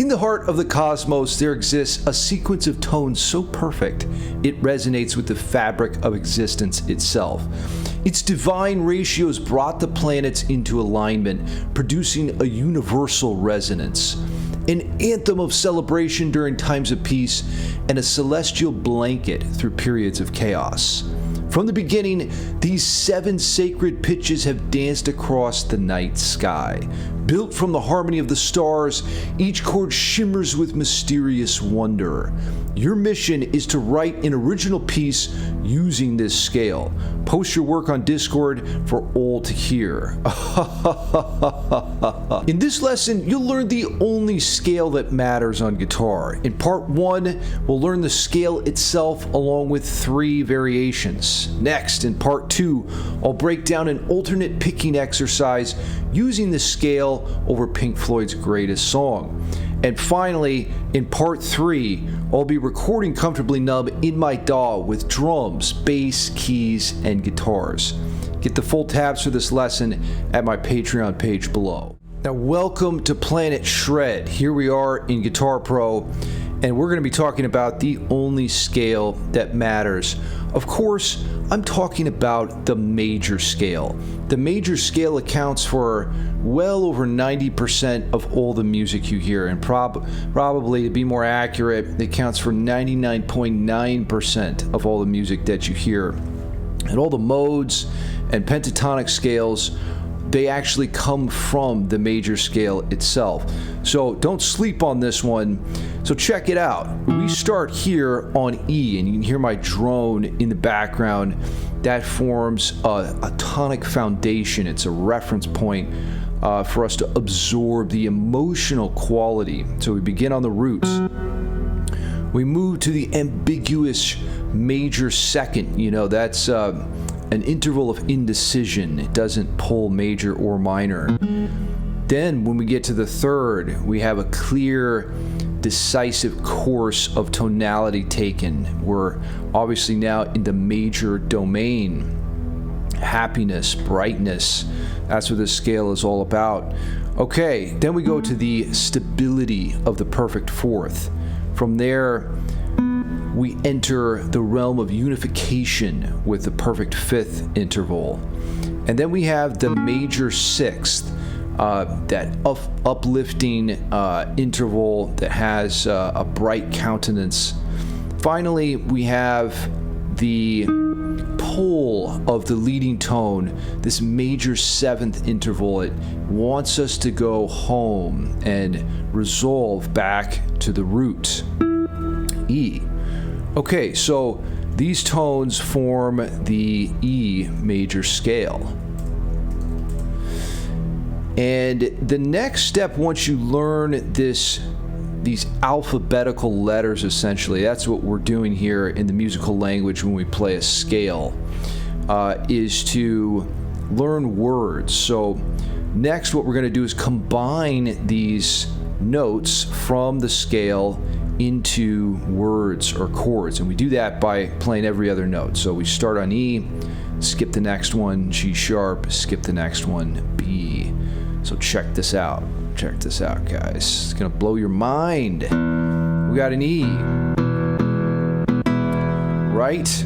In the heart of the cosmos, there exists a sequence of tones so perfect it resonates with the fabric of existence itself. Its divine ratios brought the planets into alignment, producing a universal resonance, an anthem of celebration during times of peace, and a celestial blanket through periods of chaos. From the beginning, these 7 sacred pitches have danced across the night sky. Built from the harmony of the stars, each chord shimmers with mysterious wonder. Your mission is to write an original piece using this scale. Post your work on Discord for all to hear. In this lesson, you'll learn the only scale that matters on guitar. In part 1, we'll learn the scale itself along with 3 variations. Next, in part 2, I'll break down an alternate picking exercise using the scale over Pink Floyd's greatest song. And finally, in part 3, I'll be recording Comfortably Numb in my DAW with drums, bass, keys, and guitars. Get the full tabs for this lesson at my Patreon page below. Now, welcome to Planet Shred. Here we are in Guitar Pro, and we're going to be talking about the only scale that matters. Of course, I'm talking about the major scale. The major scale accounts for well over 90% of all the music you hear, and probably, to be more accurate, it accounts for 99.9% of all the music that you hear. And all the modes and pentatonic scales, they actually come from the major scale itself. So don't sleep on this one. So check it out. We start here on E, and you can hear my drone in the background. That forms a tonic foundation. It's a reference point for us to absorb the emotional quality. So we begin on the roots. We move to the ambiguous major second. You know, that's an interval of indecision. It doesn't pull major or minor. Then when we get to the third, we have a clear, decisive course of tonality taken. We're obviously now in the major domain. Happiness, brightness, that's what this scale is all about. Okay, then we go to the stability of the perfect fourth. From there, we enter the realm of unification with the perfect fifth interval. And then we have the major sixth, that uplifting interval that has a bright countenance. Finally, we have the pole of the leading tone, this major seventh interval. It wants us to go home and resolve back to the root, E. Okay, so these tones form the E major scale. And the next step, once you learn these alphabetical letters, essentially, that's what we're doing here in the musical language when we play a scale, is to learn words. So next, what we're going to do is combine these notes from the scale into words or chords, and we do that by playing every other note. So we start on E, skip the next one, G sharp, skip the next one, B. So check this out. Check this out, guys. It's gonna blow your mind. We got an E, right?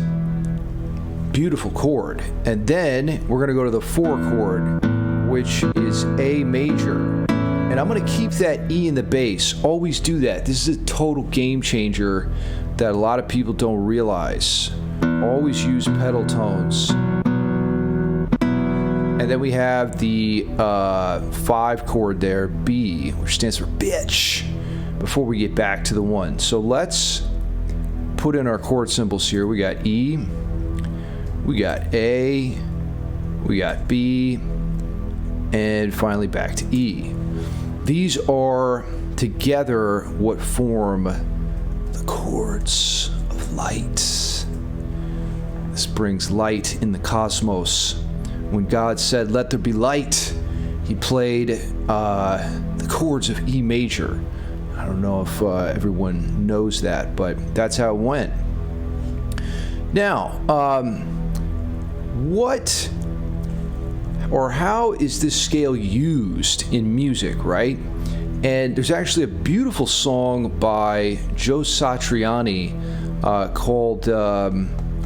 Beautiful chord. And then we're gonna go to the 4 chord, which is A major. And I'm going to keep that E in the bass. Always do that. This is a total game changer that a lot of people don't realize. Always use pedal tones. And then we have the 5 chord there, B, which stands for bitch, before we get back to the 1. So let's put in our chord symbols here. We got E, we got A, we got B, and finally back to E. These are together what form the chords of light. This brings light in the cosmos. When God said, "Let there be light," he played the chords of E major. I don't know if everyone knows that, but that's how it went. Now, what or how is this scale used in music, right? And there's actually a beautiful song by Joe Satriani called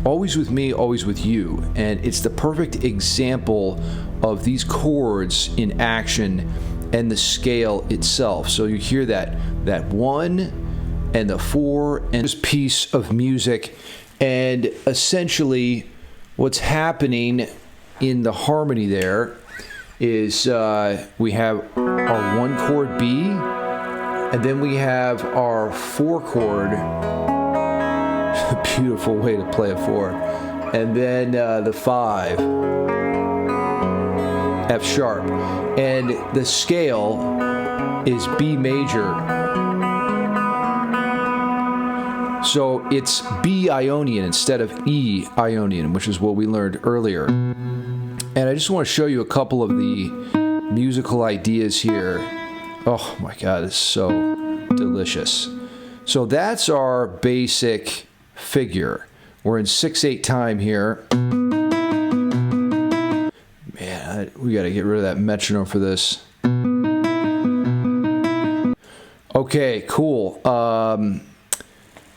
Always With Me, Always With You. And it's the perfect example of these chords in action and the scale itself. So you hear that 1 and the 4 and this piece of music, and essentially what's happening in the harmony there is we have our 1 chord B, and then we have our 4 chord, beautiful way to play a 4, and then the 5, F sharp, and the scale is B major. So it's B Ionian instead of E Ionian, which is what we learned earlier. And I just want to show you a couple of the musical ideas here. Oh my God, it's so delicious. So that's our basic figure. We're in 6/8 time here. Man, we got to get rid of that metronome for this. Okay, cool.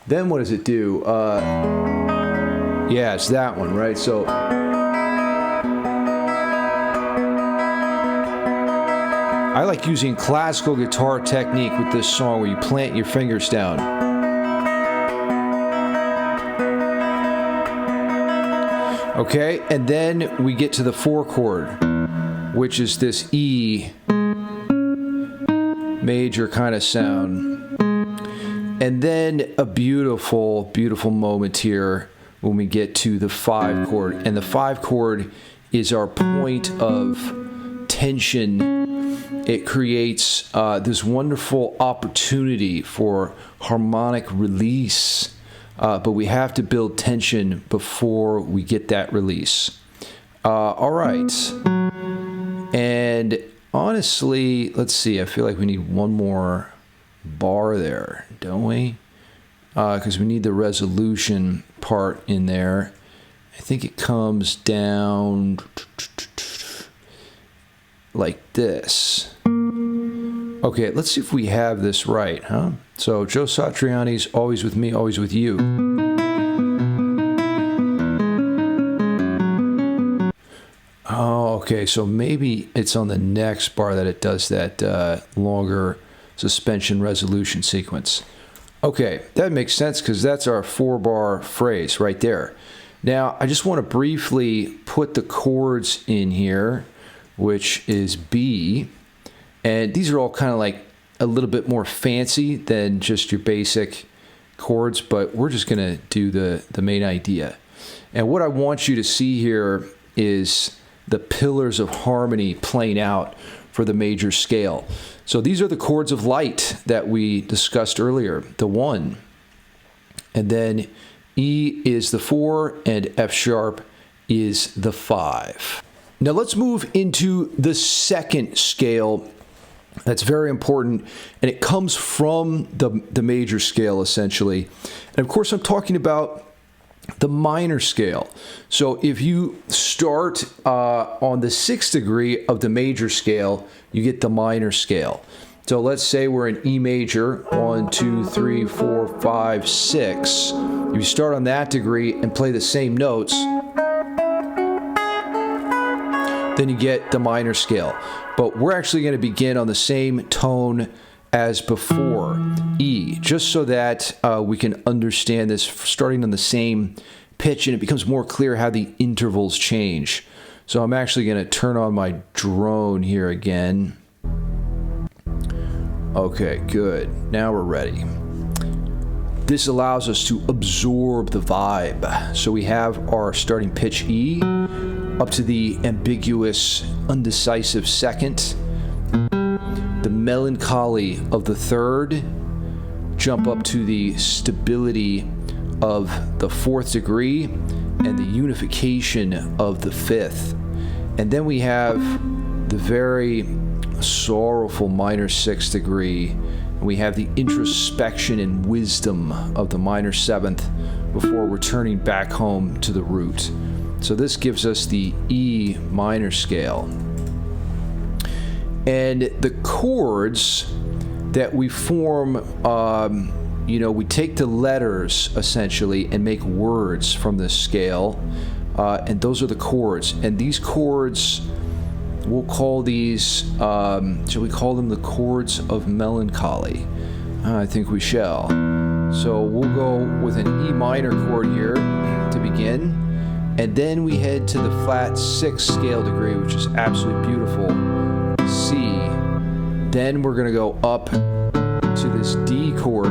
Then what does it do? Yeah, it's that one, right? So I like using classical guitar technique with this song where you plant your fingers down. Okay, and then we get to the 4 chord, which is this E major kind of sound. And then a beautiful, beautiful moment here when we get to the 5 chord. And the 5 chord is our point of tension. It creates this wonderful opportunity for harmonic release. But we have to build tension before we get that release. All right. And honestly, let's see. I feel like we need one more bar there, don't we? Because we need the resolution part in there. I think it comes down like this. Okay, let's see if we have this right, huh? So Joe Satriani's Always With Me, Always With You. Oh, okay, so maybe it's on the next bar that it does that longer suspension resolution sequence. Okay, that makes sense because that's our 4-bar phrase right there. Now, I just want to briefly put the chords in here, which is B. And these are all kind of like a little bit more fancy than just your basic chords, but we're just going to do the main idea. And what I want you to see here is the pillars of harmony playing out for the major scale. So these are the chords of light that we discussed earlier, the 1. And then E is the 4, and F sharp is the 5. Now let's move into the 2nd scale. That's very important, and it comes from the major scale, essentially. And of course, I'm talking about the minor scale. So if you start on the 6th degree of the major scale, you get the minor scale. So let's say we're in E major, 1, 2, 3, 4, 5, 6. If you start on that degree and play the same notes, then you get the minor scale. But we're actually going to begin on the same tone as before, E, just so that we can understand this, starting on the same pitch, and it becomes more clear how the intervals change. So I'm actually going to turn on my drone here again. Okay, good. Now we're ready. This allows us to absorb the vibe. So we have our starting pitch E, up to the ambiguous, undecisive 2nd, the melancholy of the 3rd, jump up to the stability of the 4th degree, and the unification of the 5th. And then we have the very sorrowful minor 6th degree, and we have the introspection and wisdom of the minor 7th before returning back home to the root. So this gives us the E minor scale. And the chords that we form, we take the letters essentially and make words from this scale, and those are the chords. And these chords, we'll call these, shall we call them the chords of melancholy? I think we shall. So we'll go with an E minor chord here to begin, and then we head to the flat 6 scale degree, which is absolutely beautiful, C. Then we're going to go up to this D chord.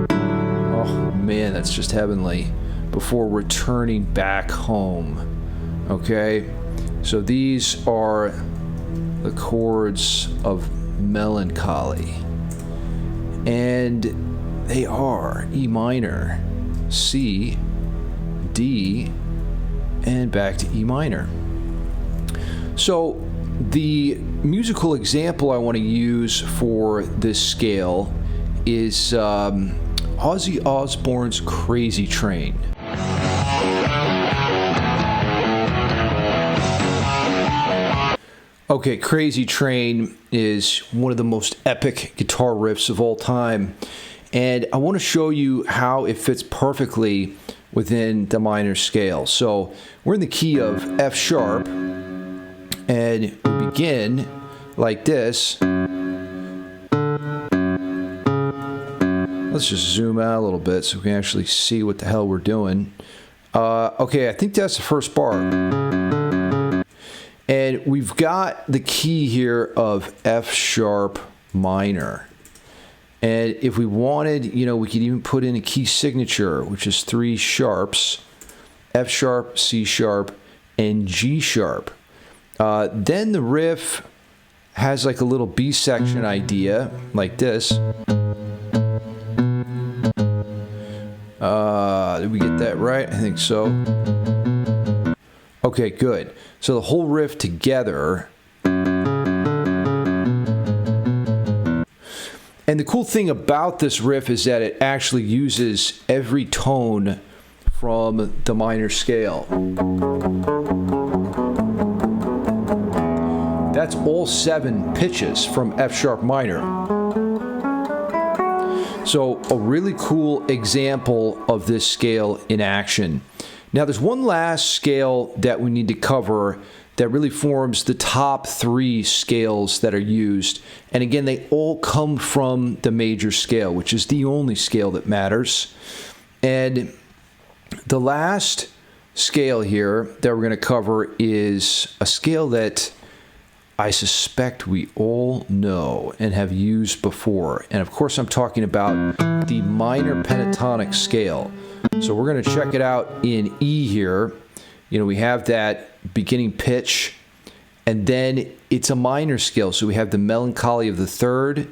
Oh man, that's just heavenly, before returning back home. Okay, so these are the chords of melancholy, and they are E minor, C, D, and back to E minor. So the musical example I want to use for this scale is Ozzy Osbourne's Crazy Train. Okay, Crazy Train is one of the most epic guitar riffs of all time, and I want to show you how it fits perfectly within the minor scale. So we're in the key of F sharp, and we begin like this. Let's just zoom out a little bit so we can actually see what the hell we're doing. Okay, I think that's the first bar. And we've got the key here of F sharp minor. And if we wanted, we could even put in a key signature, which is 3 sharps, F sharp, C sharp, and G sharp. Then the riff has like a little B section idea, like this. Did we get that right? I think so. Okay, good. So the whole riff together. And the cool thing about this riff is that it actually uses every tone from the minor scale. That's all 7 pitches from F sharp minor. So a really cool example of this scale in action. Now there's one last scale that we need to cover that really forms the top 3 scales that are used. And again, they all come from the major scale, which is the only scale that matters. And the last scale here that we're going to cover is a scale that I suspect we all know and have used before. And of course, I'm talking about the minor pentatonic scale. So we're going to check it out in E here. We have that beginning pitch, and then it's a minor scale. So we have the melancholy of the 3rd,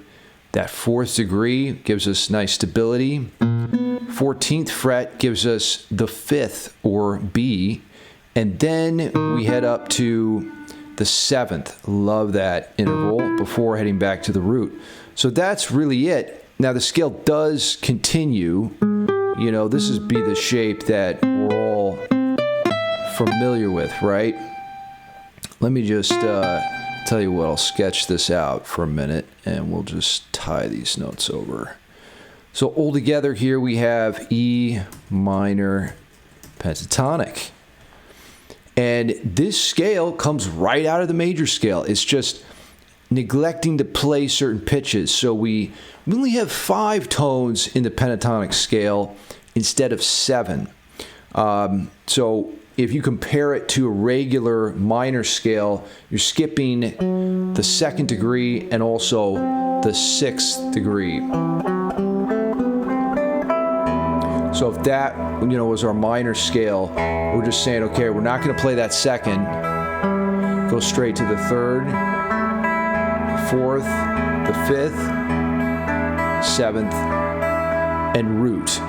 that 4th degree gives us nice stability. 14th fret gives us the 5th or B, and then we head up to the 7th. Love that interval before heading back to the root. So that's really it. Now the scale does continue. This is be the shape that we're all familiar with, right? Let me just tell you what, I'll sketch this out for a minute and we'll just tie these notes over. So all together here we have E minor pentatonic. And this scale comes right out of the major scale. It's just neglecting to play certain pitches. So we only have 5 tones in the pentatonic scale instead of 7. So if you compare it to a regular minor scale, you're skipping the 2nd degree and also the 6th degree. So if that, was our minor scale, we're just saying, okay, we're not going to play that 2nd. Go straight to the 3rd, 4th, the 5th, 7th, and root.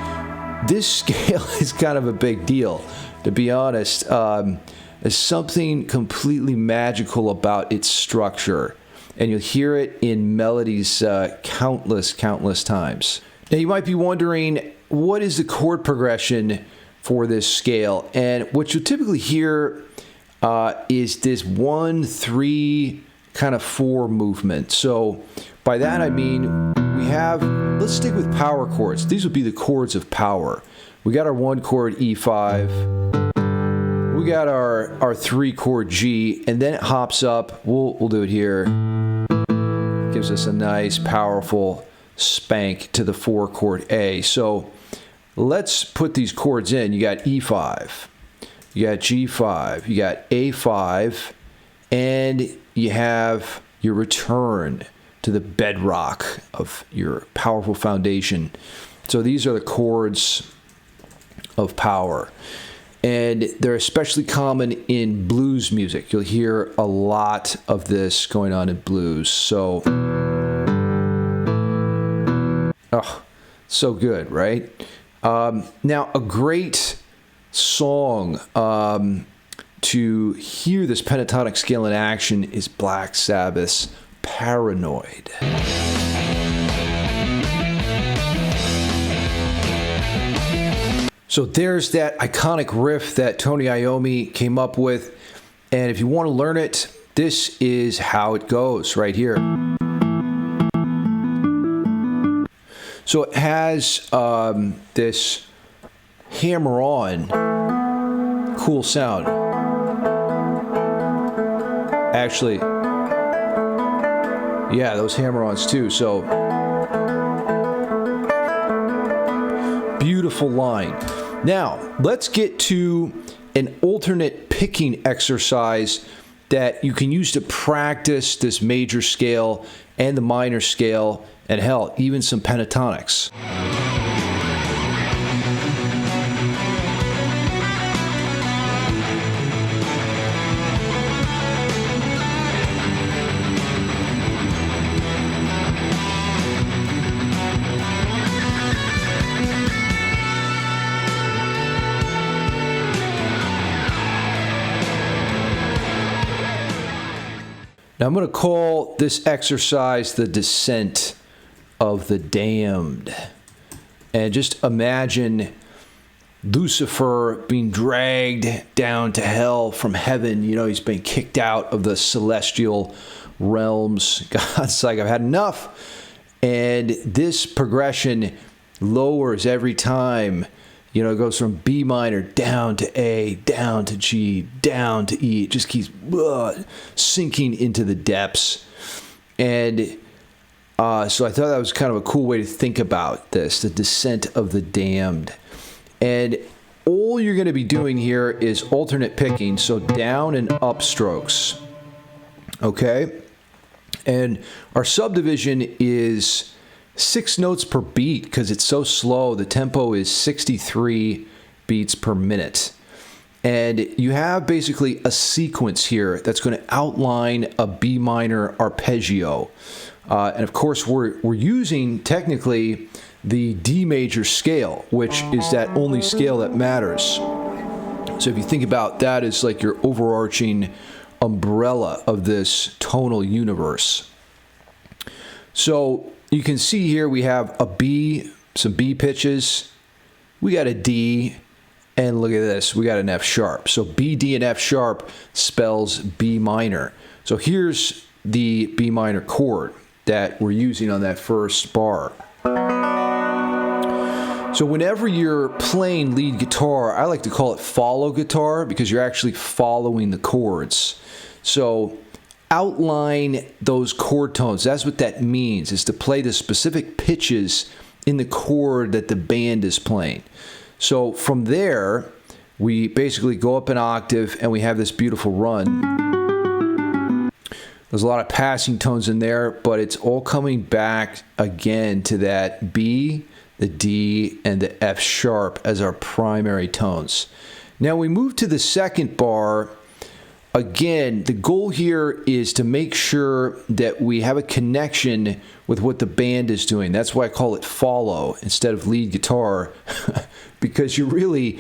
This scale is kind of a big deal, to be honest. There's something completely magical about its structure, and you'll hear it in melodies countless times. Now you might be wondering, what is the chord progression for this scale? And what you'll typically hear is this 1-3 kind of 4 movement. So by that I mean we have, let's stick with power chords. These would be the chords of power. We got our 1 chord E5. We got our 3 chord G, and then it hops up. We'll do it here. Gives us a nice powerful spank to the 4 chord A. So let's put these chords in. You got E5, you got G5, you got A5, and you have your return to the bedrock of your powerful foundation. So these are the chords of power. And they're especially common in blues music. You'll hear a lot of this going on in blues. So, oh, so good, right? Now, a great song to hear this pentatonic scale in action is Black Sabbath's Paranoid. So there's that iconic riff that Tony Iommi came up with, and if you want to learn it, this is how it goes right here. So it has this hammer-on cool sound. Actually, yeah, those hammer-ons too. So beautiful line. Now, let's get to an alternate picking exercise that you can use to practice this major scale and the minor scale, and hell, even some pentatonics. Now I'm going to call this exercise the descent of the damned. And just imagine Lucifer being dragged down to hell from heaven. You know, he's been kicked out of the celestial realms. God's like, I've had enough. And this progression lowers every time. You know, it goes from B minor down to A, down to G, down to E. It just keeps sinking into the depths. And so I thought that was kind of a cool way to think about this, the descent of the damned. And all you're going to be doing here is alternate picking, so down and up strokes. Okay? And our subdivision is 6 notes per beat because it's so slow. The tempo is 63 beats per minute. And you have basically a sequence here that's going to outline a B minor arpeggio. And of course, we're using technically the D major scale, which is that only scale that matters. So if you think about that as like your overarching umbrella of this tonal universe. So you can see here we have a B, some B pitches, we got a D, and look at this, we got an F sharp. So B, D, and F sharp spells B minor. So here's the B minor chord that we're using on that first bar. So whenever you're playing lead guitar, I like to call it follow guitar because you're actually following the chords. So outline those chord tones. That's what that means, is to play the specific pitches in the chord that the band is playing. So from there, we basically go up an octave and we have this beautiful run. There's a lot of passing tones in there, but it's all coming back again to that B, the D, and the F sharp as our primary tones. Now we move to the second bar. Again, the goal here is to make sure that we have a connection with what the band is doing. That's why I call it follow instead of lead guitar, because you're really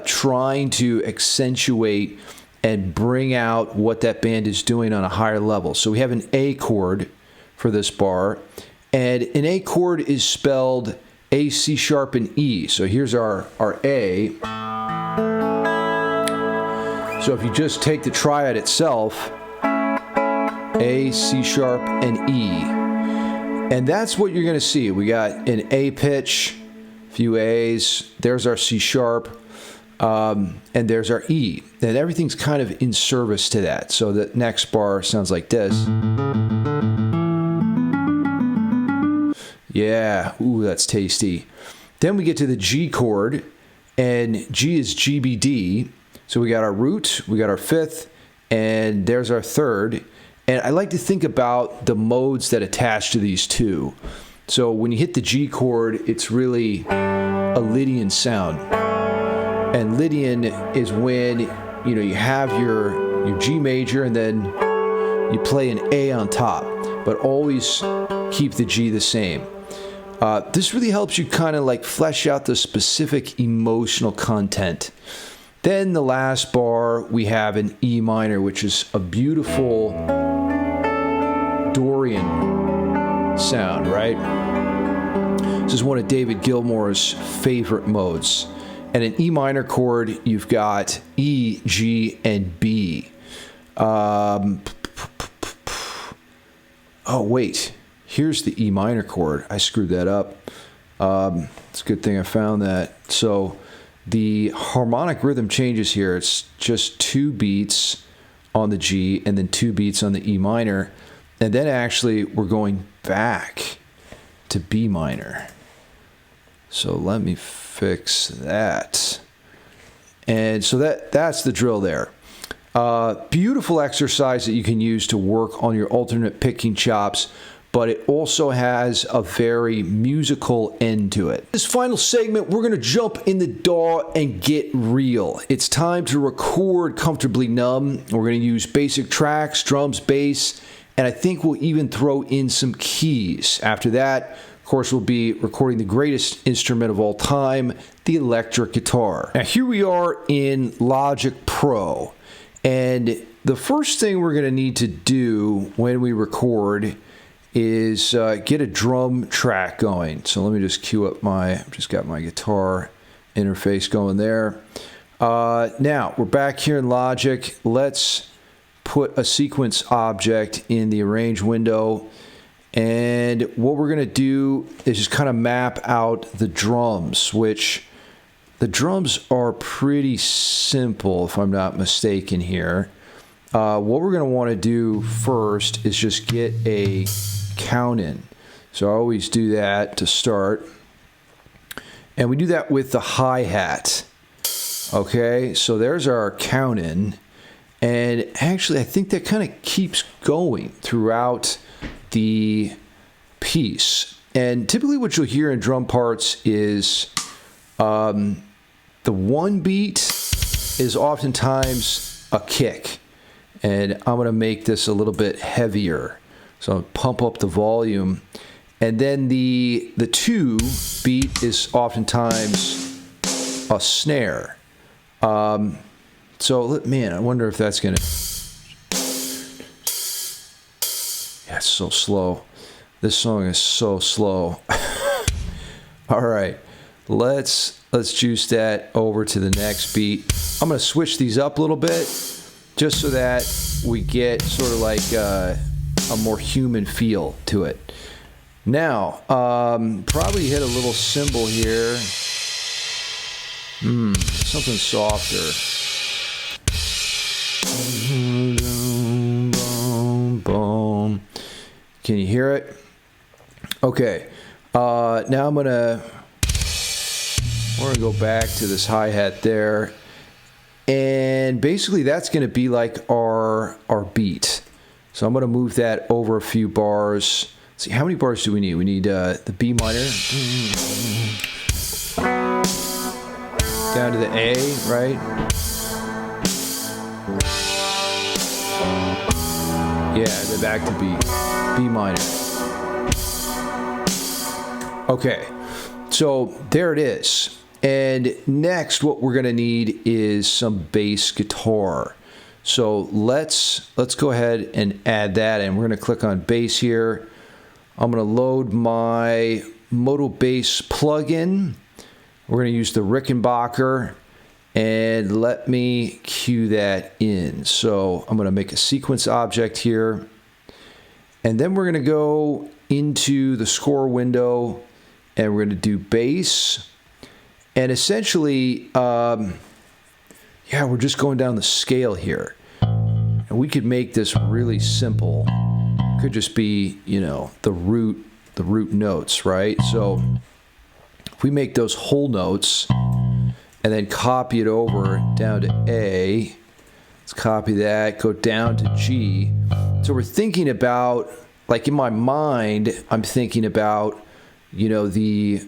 trying to accentuate and bring out what that band is doing on a higher level. So we have an A chord for this bar, and an A chord is spelled A, C sharp, and E. So here's our A. So if you just take the triad itself A, C sharp, and E. And that's what you're going to see. We got an A pitch, a few A's, there's our C sharp, and there's our E. And everything's kind of in service to that. So the next bar sounds like this. Yeah, ooh, that's tasty. Then we get to the G chord, and G is GBD. So we got our root, we got our fifth, and there's our third. And I like to think about the modes that attach to these two. So when you hit the G chord, it's really a Lydian sound. And Lydian is when, you know, you have your G major and then you play an A on top, but always keep the G the same. This really helps you kind of like flesh out the specific emotional content. Then the last bar, we have an E minor, which is a beautiful Dorian sound, right? This is one of David Gilmour's favorite modes. And an E minor chord, you've got E, G, and B. Oh, wait. Here's the E minor chord. I screwed that up. It's a good thing I found that. So the harmonic rhythm changes here. It's just 2 beats on the G and then 2 beats on the E minor. And then actually we're going back to B minor. So let me fix that. And so that's the drill there. Beautiful exercise that you can use to work on your alternate picking chops, but it also has a very musical end to it. This final segment, we're going to jump in the DAW and get real. It's time to record Comfortably Numb. We're going to use basic tracks, drums, bass, and I think we'll even throw in some keys. After that, of course, we'll be recording the greatest instrument of all time, the electric guitar. Now, here we are in Logic Pro, and the first thing we're going to need to do when we record is get a drum track going. So let me just cue up I've just got my guitar interface going there. Now, we're back here in Logic. Let's put a sequence object in the arrange window. And what we're going to do is just kind of map out the drums, which the drums are pretty simple, if I'm not mistaken here. What we're going to want to do first is just get a count in. So I always do that to start. And we do that with the hi-hat. Okay, so there's our count in. And actually, I think that kind of keeps going throughout the piece. And typically what you'll hear in drum parts is the one beat is oftentimes a kick. And I'm going to make this a little bit heavier. So I'll pump up the volume. And then the 2 beat is oftentimes a snare. So, man, I wonder if that's going to... Yeah, it's so slow. This song is so slow. All right, let's juice that over to the next beat. I'm going to switch these up a little bit just so that we get sort of like a more human feel to it. Now, probably hit a little cymbal here. Something softer. Can you hear it? Okay. Now we're gonna go back to this hi-hat there, and basically that's gonna be like our beat. So I'm gonna move that over a few bars. Let's see, how many bars do we need? We need the B minor down to the A, right? Yeah, then back to B minor. Okay, so there it is. And next, what we're gonna need is some bass guitar. So let's go ahead and add that, and we're gonna click on bass here. I'm gonna load my Moto Bass plugin. We're gonna use the Rickenbacker, and let me cue that in. So I'm gonna make a sequence object here. And then we're going to go into the score window and we're going to do bass. And essentially, we're just going down the scale here. And we could make this really simple. It could just be, the root notes, right? So if we make those whole notes and then copy it over down to A, let's copy that, go down to G. So we're thinking about, like in my mind, I'm thinking about, the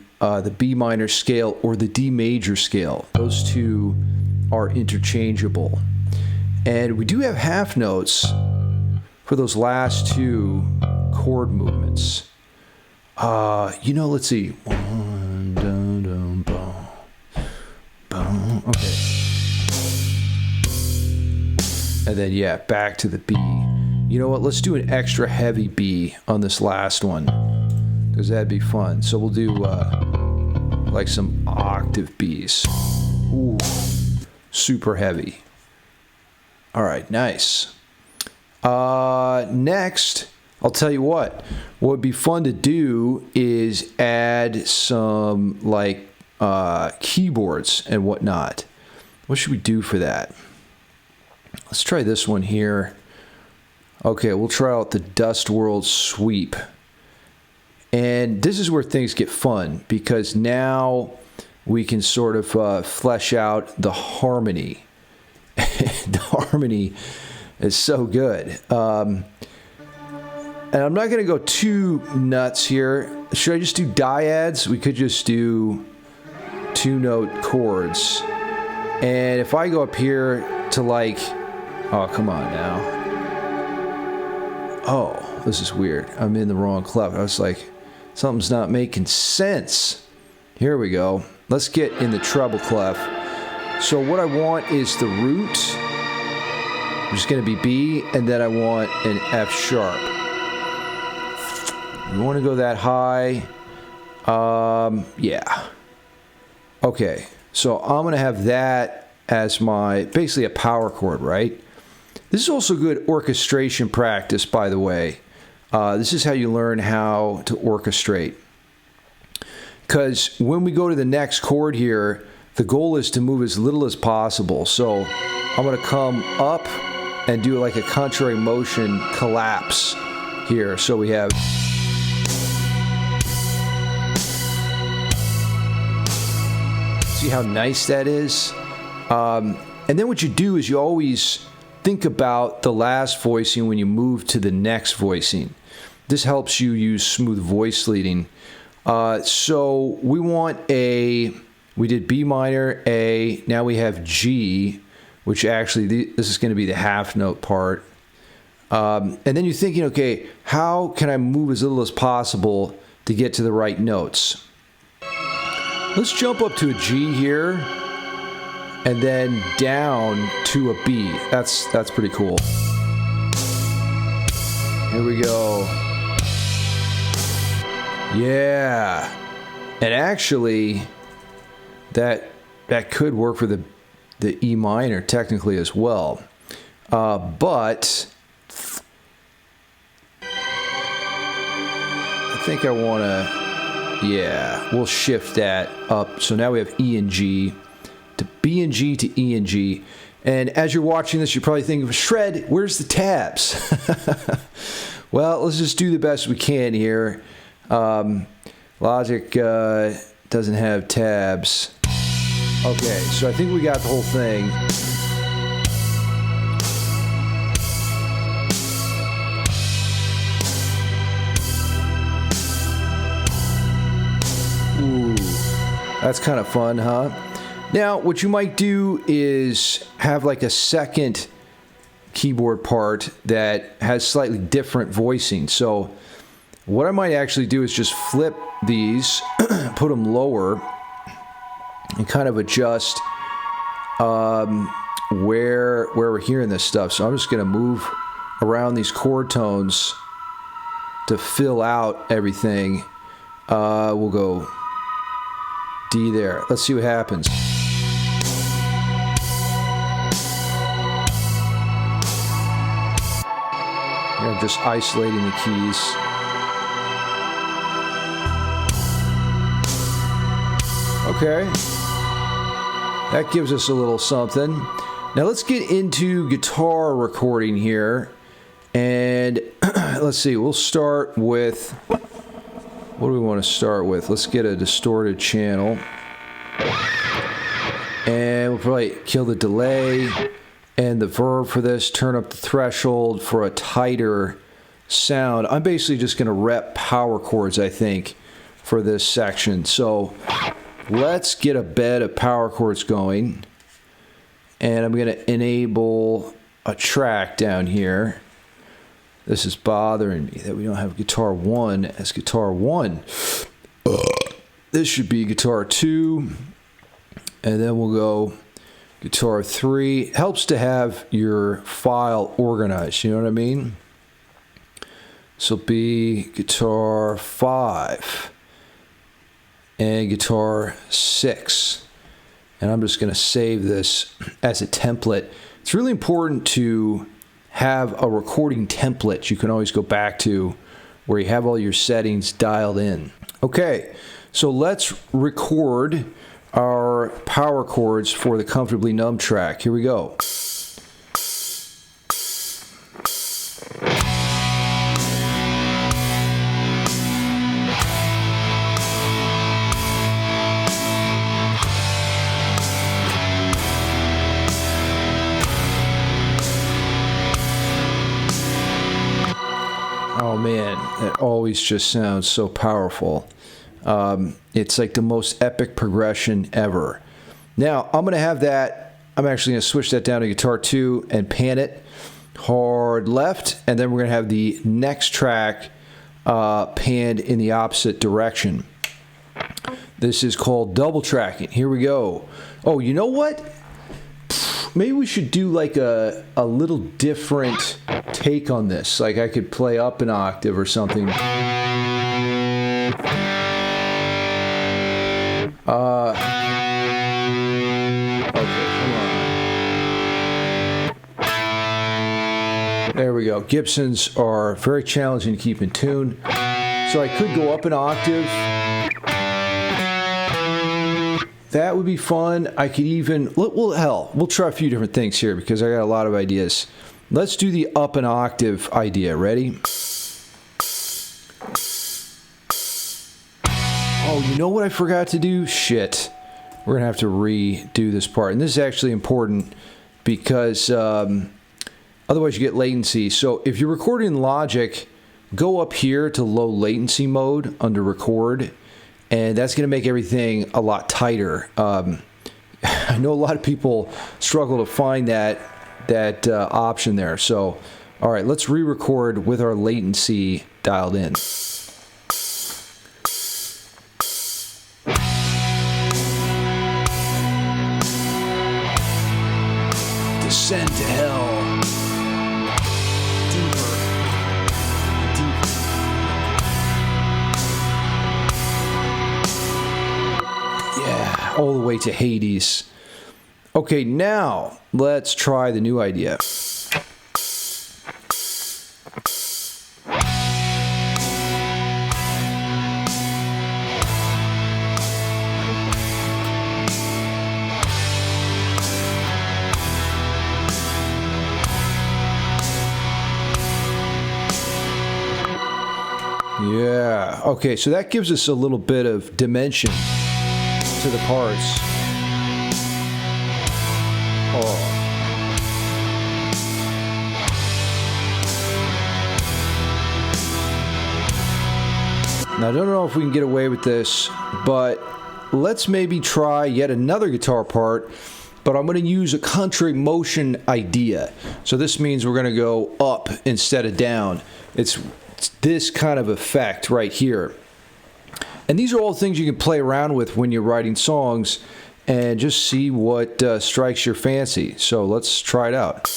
B minor scale or the D major scale. Those two are interchangeable. And we do have half notes for those last two chord movements. Let's see. One, dun, dun, boom, boom. Okay. And then, back to the B. You know what? Let's do an extra heavy B on this last one, because that'd be fun. So we'll do like some octave Bs. Ooh, super heavy. All right, nice. Next, I'll tell you what would be fun to do is add some keyboards and whatnot. What should we do for that? Let's try this one here. Okay, we'll try out the Dust World Sweep. And this is where things get fun, because now we can sort of flesh out the harmony. The harmony is so good. And I'm not going to go too nuts here. Should I just do dyads? We could just do 2-note chords. And if I go up here to oh, come on now. Oh, this is weird. I'm in the wrong clef. I was like, something's not making sense. Here we go. Let's get in the treble clef. So what I want is the root, which is going to be B, and then I want an F sharp. You want to go that high? Yeah. Okay, so I'm going to have that as basically a power chord, right? This is also good orchestration practice, by the way. This is how you learn how to orchestrate. Because when we go to the next chord here, the goal is to move as little as possible. So I'm going to come up and do like a contrary motion collapse here. So we have... See how nice that is? And then what you do is you always think about the last voicing when you move to the next voicing. This helps you use smooth voice leading. So we want we did B minor, A, now we have G, which actually this is going to be the half note part. And then you're thinking, okay, how can I move as little as possible to get to the right notes? Let's jump up to a G here. And then down to a B. That's pretty cool. Here we go. Yeah. And actually, that could work for the E minor technically as well. But I think I want to, we'll shift that up. So now we have E and G. To B and G to E and G. And as you're watching this, you're probably thinking, Shred, where's the tabs? Well, let's just do the best we can here. Logic doesn't have tabs. Okay, so I think we got the whole thing. Ooh, that's kind of fun, huh? Now, what you might do is have like a second keyboard part that has slightly different voicing. So what I might actually do is just flip these, put them lower, and kind of adjust where we're hearing this stuff. So I'm just going to move around these chord tones to fill out everything. We'll go D there. Let's see what happens. I'm just isolating the keys. Okay. That gives us a little something. Now let's get into guitar recording here. And let's see, we'll start with, what do we want to start with? Let's get a distorted channel. And we'll probably kill the delay and the verb for this, turn up the threshold for a tighter sound. I'm basically just going to rep power chords, I think, for this section. So let's get a bed of power chords going. And I'm going to enable a track down here. This is bothering me that we don't have guitar 1 as guitar 1. This should be guitar 2. And then we'll go guitar 3. Helps to have your file organized, you know what I mean? This will be guitar 5 and guitar 6. And I'm just going to save this as a template. It's really important to have a recording template you can always go back to where you have all your settings dialed in. Okay, so let's record our power chords for the Comfortably Numb track. Here we go. Oh man, it always just sounds so powerful. It's like the most epic progression ever. Now, I'm going to have that, I'm actually going to switch that down to guitar 2 and pan it hard left, and then we're going to have the next track panned in the opposite direction. This is called double tracking. Here we go. Oh, you know what? Maybe we should do like a little different take on this. Like I could play up an octave or something. Okay, come on. There we go. Gibsons are very challenging to keep in tune. So I could go up an octave. That would be fun. I could even, well, hell, we'll try a few different things here because I got a lot of ideas. Let's do the up an octave idea. Ready? Oh, you know what I forgot to do? Shit. We're going to have to redo this part. And this is actually important because otherwise you get latency. So if you're recording in Logic, go up here to low latency mode under record. And that's going to make everything a lot tighter. I know a lot of people struggle to find that option there. So, all right, let's re-record with our latency dialed in. Descend to hell. Deeper. Yeah, all the way to Hades. Okay, now let's try the new idea. Yeah, okay, so that gives us a little bit of dimension to the parts. Oh. Now, I don't know if we can get away with this, but let's maybe try yet another guitar part, but I'm going to use a contrary motion idea. So this means we're going to go up instead of down. It's this kind of effect right here. And these are all things you can play around with when you're writing songs and just see what strikes your fancy. So let's try it out.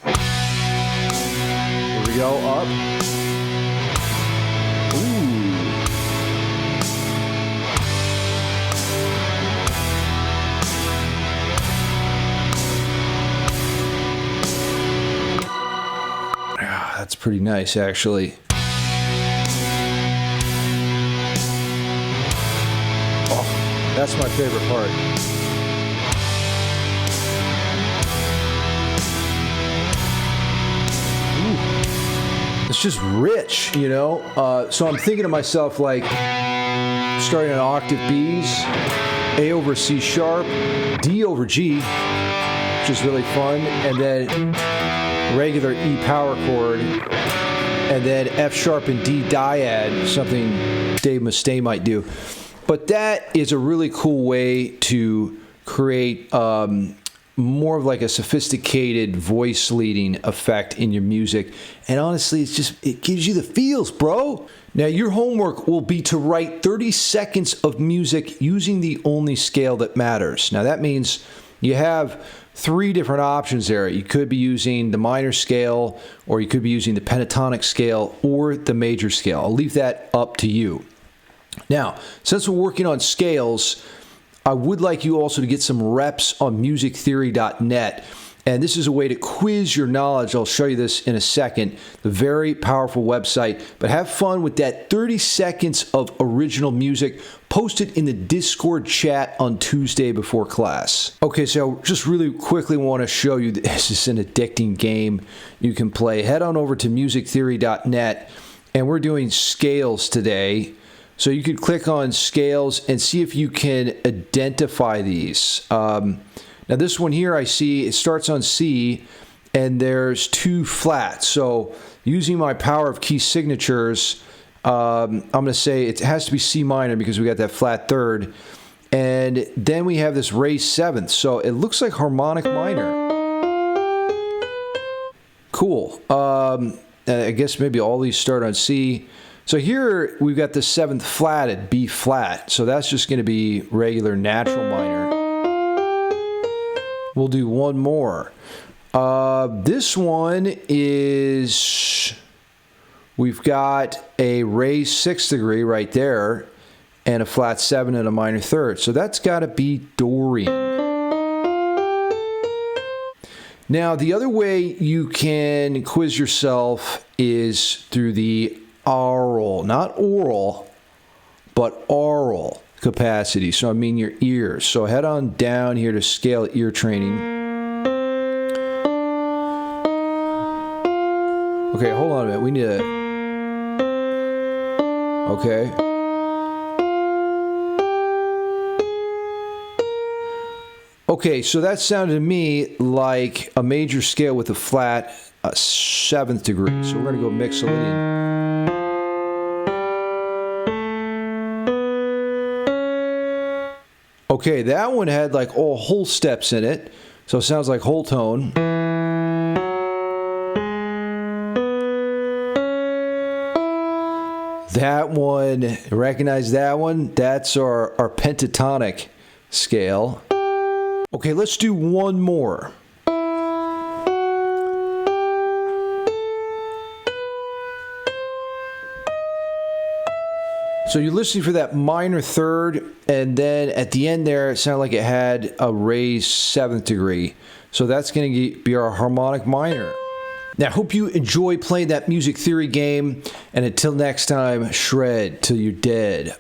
Here we go, up. Ooh. It's pretty nice, actually. Oh, that's my favorite part. Ooh. It's just rich, you know? So I'm thinking to myself, like, starting on octave Bs, A over C sharp, D over G, which is really fun, and then regular E power chord, and then F sharp and D dyad, something Dave Mustaine might do. But that is a really cool way to create more of like a sophisticated voice leading effect in your music. And honestly, it gives you the feels, bro. Now, your homework will be to write 30 seconds of music using the only scale that matters. Now, that means you have 3 different options there. You could be using the minor scale, or you could be using the pentatonic scale, or the major scale. I'll leave that up to you. Now, since we're working on scales, I would like you also to get some reps on musictheory.net. And this is a way to quiz your knowledge. I'll show you this in a second. The very powerful website. But have fun with that 30 seconds of original music posted in the Discord chat on Tuesday before class. Okay, so just really quickly want to show you this is an addicting game you can play. Head on over to musictheory.net, and we're doing scales today. So you can click on scales and see if you can identify these. Now this one here, I see it starts on C and there's 2 flats. So using my power of key signatures, I'm going to say it has to be C minor because we got that flat third. And then we have this raised 7th. So it looks like harmonic minor. Cool. I guess maybe all these start on C. So here we've got the 7th flat at B flat. So that's just going to be regular natural minor. We'll do one more. This one is, we've got a raised 6th degree right there and a flat 7 and a minor 3rd. So that's got to be Dorian. Now, the other way you can quiz yourself is through the aural, not oral, but aural capacity. So I mean your ears. So head on down here to scale ear training. Okay, hold on a minute. We need to... Okay. Okay, so that sounded to me like a major scale with a flat 7th degree. So we're going to go mixolydian. Okay, that one had like all whole steps in it, so it sounds like whole tone. That one, recognize that one? That's our pentatonic scale. Okay, let's do one more. So you're listening for that minor 3rd, and then at the end there, it sounded like it had a raised 7th degree. So that's going to be our harmonic minor. Now, I hope you enjoy playing that music theory game, and until next time, shred till you're dead.